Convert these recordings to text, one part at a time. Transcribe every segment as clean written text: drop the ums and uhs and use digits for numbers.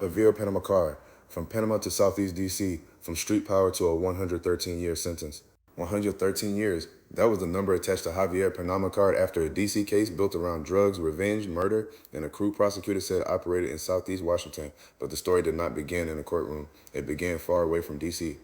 Panama-Card, from Panama to Southeast D.C., from street power to a 113-year sentence. 113 years. That was the number attached to Javier Panama-Card after a D.C. case built around drugs, revenge, murder, and a crew prosecutor said operated in Southeast Washington. But the story did not begin in a courtroom. It began far away from D.C.,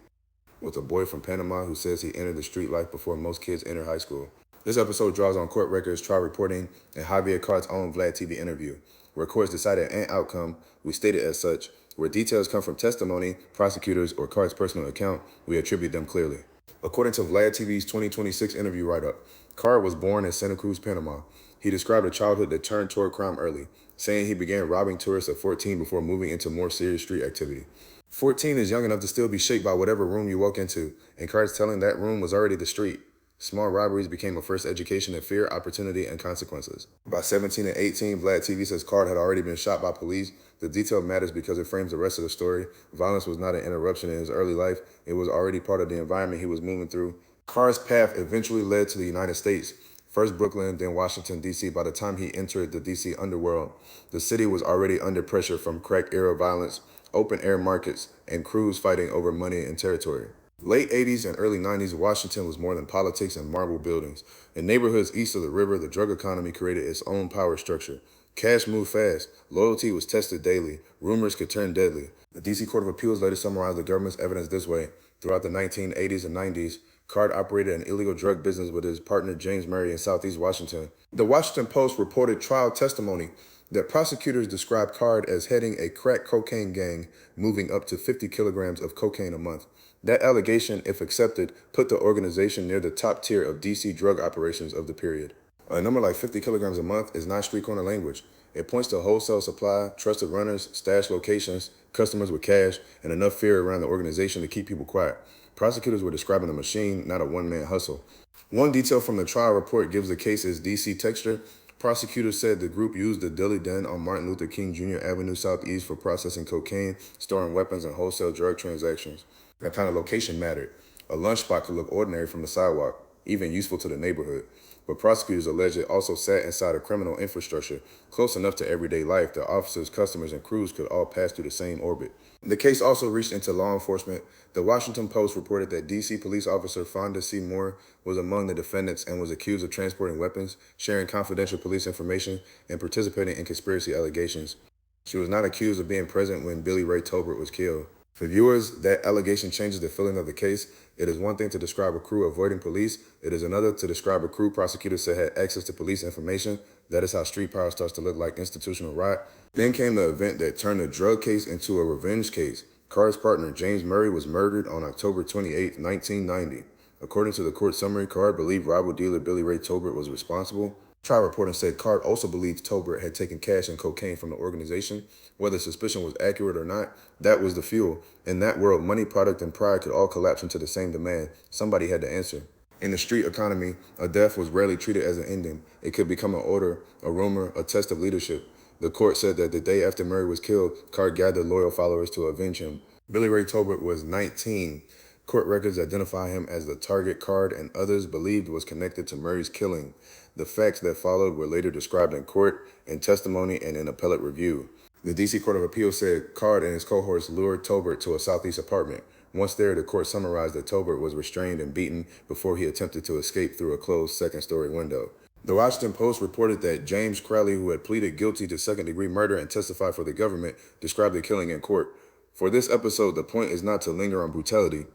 with a boy from Panama who says he entered the street life before most kids enter high school. This episode draws on court records, trial reporting, and Javier-Card's own VladTV interview, where courts decided an outcome, we state it as such. Where details come from testimony, prosecutors, or Card's personal account, we attribute them clearly. According to VladTV's 2026 interview write-up, Card was born in Santa Cruz, Panama. He described a childhood that turned toward crime early, saying he began robbing tourists at 14 before moving into more serious street activity. 14 is young enough to still be shaped by whatever room you walk into, and Card's telling that room was already the street. Small robberies became a first education in fear, opportunity, and consequences. By 17 and 18, VladTV says Card had already been shot by police. The detail matters because it frames the rest of the story. Violence was not an interruption in his early life. It was already part of the environment he was moving through. Card's path eventually led to the United States. First Brooklyn, then Washington, D.C. By the time he entered the D.C. underworld, the city was already under pressure from crack-era violence, open-air markets, and crews fighting over money and territory. Late 80s and early 90s, Washington was more than politics and marble buildings. In neighborhoods east of the river, the drug economy created its own power structure. Cash moved fast. Loyalty was tested daily. Rumors could turn deadly. The D.C. Court of Appeals later summarized the government's evidence this way. Throughout the 1980s and 90s, Card operated an illegal drug business with his partner James Murray in Southeast Washington. The Washington Post reported trial testimony that prosecutors described Card as heading a crack cocaine gang, moving up to 50 kilograms of cocaine a month. That allegation, if accepted, put the organization near the top tier of D.C. drug operations of the period. A number like 50 kilograms a month is not street corner language. It points to wholesale supply, trusted runners, stash locations, customers with cash, and enough fear around the organization to keep people quiet. Prosecutors were describing a machine, not a one-man hustle. One detail from the trial report gives the case's D.C. texture. Prosecutors said the group used the Dilly Den on Martin Luther King Jr. Avenue Southeast for processing cocaine, storing weapons, and wholesale drug transactions. That kind of location mattered. A lunch spot could look ordinary from the sidewalk, even useful to the neighborhood. But prosecutors allege it also sat inside a criminal infrastructure, close enough to everyday life that officers, customers, and crews could all pass through the same orbit. The case also reached into law enforcement. The Washington Post reported that D.C. police officer Fonda C. Moore was among the defendants and was accused of transporting weapons, sharing confidential police information, and participating in conspiracy allegations. She was not accused of being present when Billy Ray Tolbert was killed. For viewers, that allegation changes the feeling of the case. It is one thing to describe a crew avoiding police. It is another to describe a crew prosecutors said had access to police information. That is how street power starts to look like institutional riot. Then came the event that turned a drug case into a revenge case. Card's partner, James Murray, was murdered on October 28, 1990. According to the court summary, Card believed rival dealer Billy Ray Tolbert was responsible. Trial reporting said Card also believed Tolbert had taken cash and cocaine from the organization. Whether suspicion was accurate or not, that was the fuel. In that world, money, product, and pride could all collapse into the same demand. Somebody had to answer. In the street economy, a death was rarely treated as an ending. It could become an order, a rumor, a test of leadership. The court said that the day after Murray was killed, Card gathered loyal followers to avenge him. Billy Ray Tolbert was 19. Court records identify him as the target Card and others believed was connected to Murray's killing. The facts that followed were later described in court, in testimony, and in appellate review. The D.C. Court of Appeals said Card and his cohorts lured Tolbert to a Southeast apartment. Once there, the court summarized that Tolbert was restrained and beaten before he attempted to escape through a closed second-story window. The Washington Post reported that James Crowley, who had pleaded guilty to second-degree murder and testified for the government, described the killing in court. For this episode, the point is not to linger on brutality.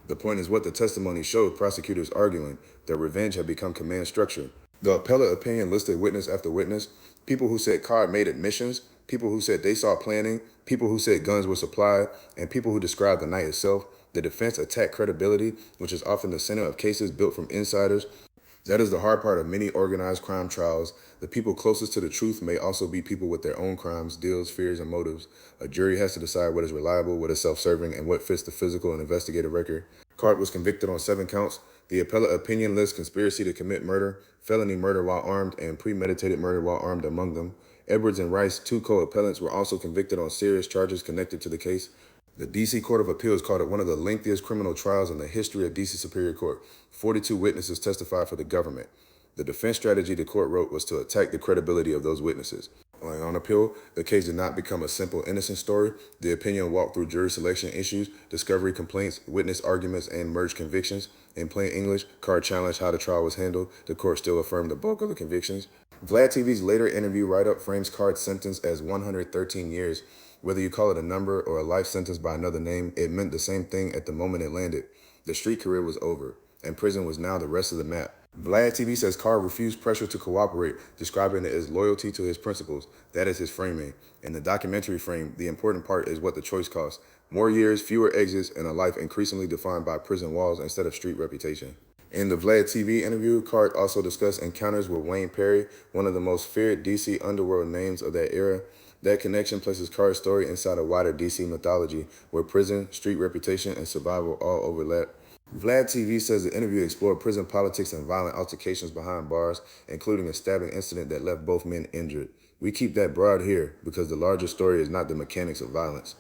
The point is what the testimony showed prosecutors arguing that revenge had become command structure. The appellate opinion listed witness after witness, people who said Card made admissions, people who said they saw planning, people who said guns were supplied, and people who described the night itself. The defense attacked credibility, which is often the center of cases built from insiders. That is the hard part of many organized crime trials. The people closest to the truth may also be people with their own crimes, deals, fears, and motives. A jury has to decide what is reliable, what is self-serving, and what fits the physical and investigative record. Card was convicted on 7 counts. The appellate opinion lists conspiracy to commit murder, felony murder while armed, and premeditated murder while armed among them. Edwards and Rice, 2 co-appellants, were also convicted on serious charges connected to the case. The D.C. Court of Appeals called it one of the lengthiest criminal trials in the history of D.C. Superior Court. 42 witnesses testified for the government. The defense strategy the court wrote was to attack the credibility of those witnesses. On appeal, the case did not become a simple innocent story. The opinion walked through jury selection issues, discovery complaints, witness arguments, and merged convictions. In plain English, Card challenged how the trial was handled. The court still affirmed the bulk of the convictions. VladTV's later interview write-up frames Card's sentence as 113 years. Whether you call it a number or a life sentence by another name, it meant the same thing at the moment it landed. The street career was over, and prison was now the rest of the map. VladTV says Card refused pressure to cooperate, describing it as loyalty to his principles. That is his framing. In the documentary frame, the important part is what the choice costs. More years, fewer exits, and a life increasingly defined by prison walls instead of street reputation. In the VladTV interview, Card also discussed encounters with Wayne Perry, one of the most feared D.C. underworld names of that era. That connection places Card's story inside a wider D.C. mythology, where prison, street reputation, and survival all overlap. VladTV says the interview explored prison politics and violent altercations behind bars, including a stabbing incident that left both men injured. We keep that broad here because the larger story is not the mechanics of violence.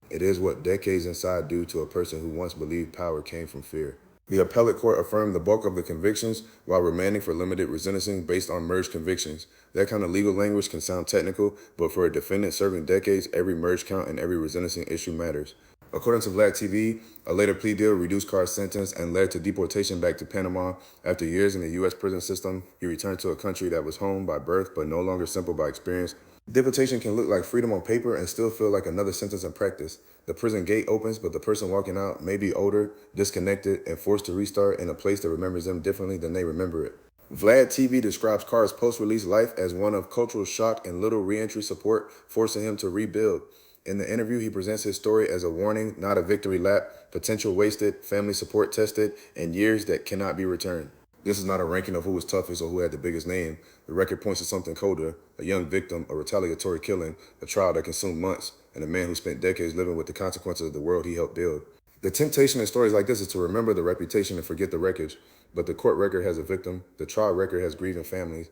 It is what decades inside do to a person who once believed power came from fear. The appellate court affirmed the bulk of the convictions while remanding for limited resentencing based on merged convictions. That kind of legal language can sound technical, but for a defendant serving decades, every merge count and every resentencing issue matters. According to VladTV, a later plea deal reduced Card's sentence and led to deportation back to Panama. After years in the U.S. prison system, he returned to a country that was home by birth but no longer simple by experience. Deportation can look like freedom on paper and still feel like another sentence in practice. The prison gate opens, but the person walking out may be older, disconnected, and forced to restart in a place that remembers them differently than they remember it. VladTV describes Card's post-release life as one of cultural shock and little reentry support, forcing him to rebuild. In the interview, he presents his story as a warning, not a victory lap, potential wasted, family support tested, and years that cannot be returned. This is not a ranking of who was toughest or who had the biggest name. The record points to something colder, a young victim, a retaliatory killing, a trial that consumed months, and a man who spent decades living with the consequences of the world he helped build. The temptation in stories like this is to remember the reputation and forget the wreckage, but the court record has a victim, the trial record has grieving families,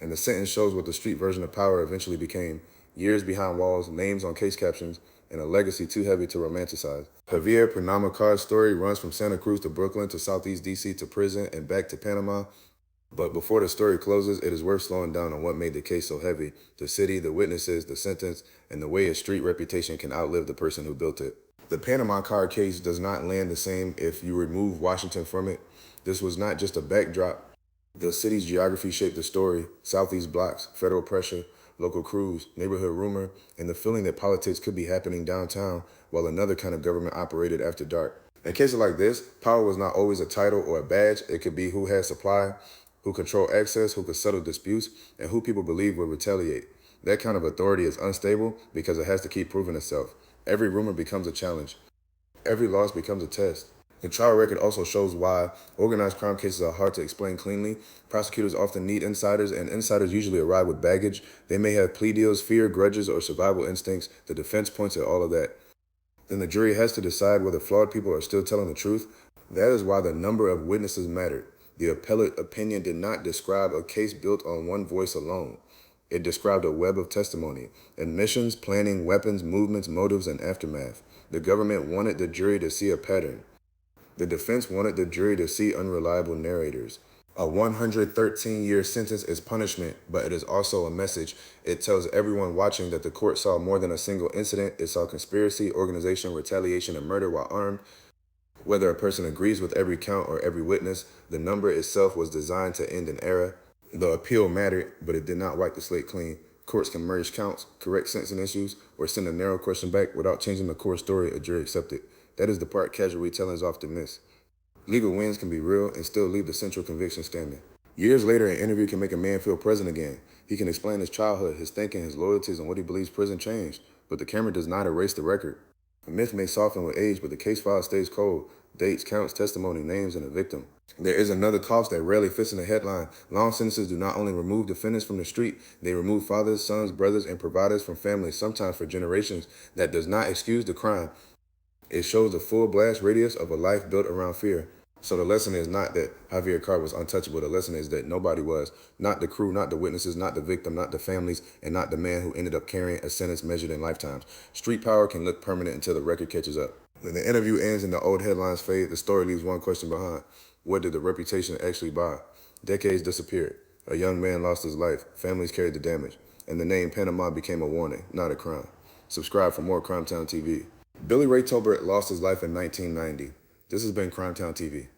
and the sentence shows what the street version of power eventually became. Years behind walls, names on case captions, and a legacy too heavy to romanticize. Panama-Card's story runs from Santa Cruz to Brooklyn to Southeast D.C. to prison and back to Panama. But before the story closes, it is worth slowing down on what made the case so heavy. The city, the witnesses, the sentence, and the way a street reputation can outlive the person who built it. The Panama-Card case does not land the same if you remove Washington from it. This was not just a backdrop. The city's geography shaped the story. Southeast blocks, federal pressure, local crews, neighborhood rumor, and the feeling that politics could be happening downtown while another kind of government operated after dark. In cases like this, power was not always a title or a badge. It could be who had supply, who controlled access, who could settle disputes, and who people believe would retaliate. That kind of authority is unstable because it has to keep proving itself. Every rumor becomes a challenge. Every loss becomes a test. The trial record also shows why organized crime cases are hard to explain cleanly. Prosecutors often need insiders, and insiders usually arrive with baggage. They may have plea deals, fear, grudges, or survival instincts. The defense points at all of that. Then the jury has to decide whether flawed people are still telling the truth. That is why the number of witnesses mattered. The appellate opinion did not describe a case built on one voice alone. It described a web of testimony, admissions, planning, weapons, movements, motives, and aftermath. The government wanted the jury to see a pattern. The defense wanted the jury to see unreliable narrators. A 113-year sentence is punishment, but it is also a message. It tells everyone watching that the court saw more than a single incident. It saw conspiracy, organization, retaliation, and murder while armed. Whether a person agrees with every count or every witness, the number itself was designed to end an era. The appeal mattered, but it did not wipe the slate clean. Courts can merge counts, correct sentencing issues, or send a narrow question back without changing the core story a jury accepted. That is the part casual retellings often miss. Legal wins can be real and still leave the central conviction standing. Years later, an interview can make a man feel present again. He can explain his childhood, his thinking, his loyalties, and what he believes prison changed. But the camera does not erase the record. The myth may soften with age, but the case file stays cold. Dates, counts, testimony, names, and a victim. There is another cost that rarely fits in the headline. Long sentences do not only remove defendants from the street, they remove fathers, sons, brothers, and providers from families, sometimes for generations. That does not excuse the crime. It shows the full blast radius of a life built around fear. So the lesson is not that Javier-Card was untouchable. The lesson is that nobody was. Not the crew, not the witnesses, not the victim, not the families, and not the man who ended up carrying a sentence measured in lifetimes. Street power can look permanent until the record catches up. When the interview ends and the old headlines fade, the story leaves one question behind. What did the reputation actually buy? Decades disappeared. A young man lost his life. Families carried the damage. and the name Panama became a warning, not a crime. Subscribe for more CrimeTown TV. Billy Ray Tolbert lost his life in 1990. This has been CrimeTown TV.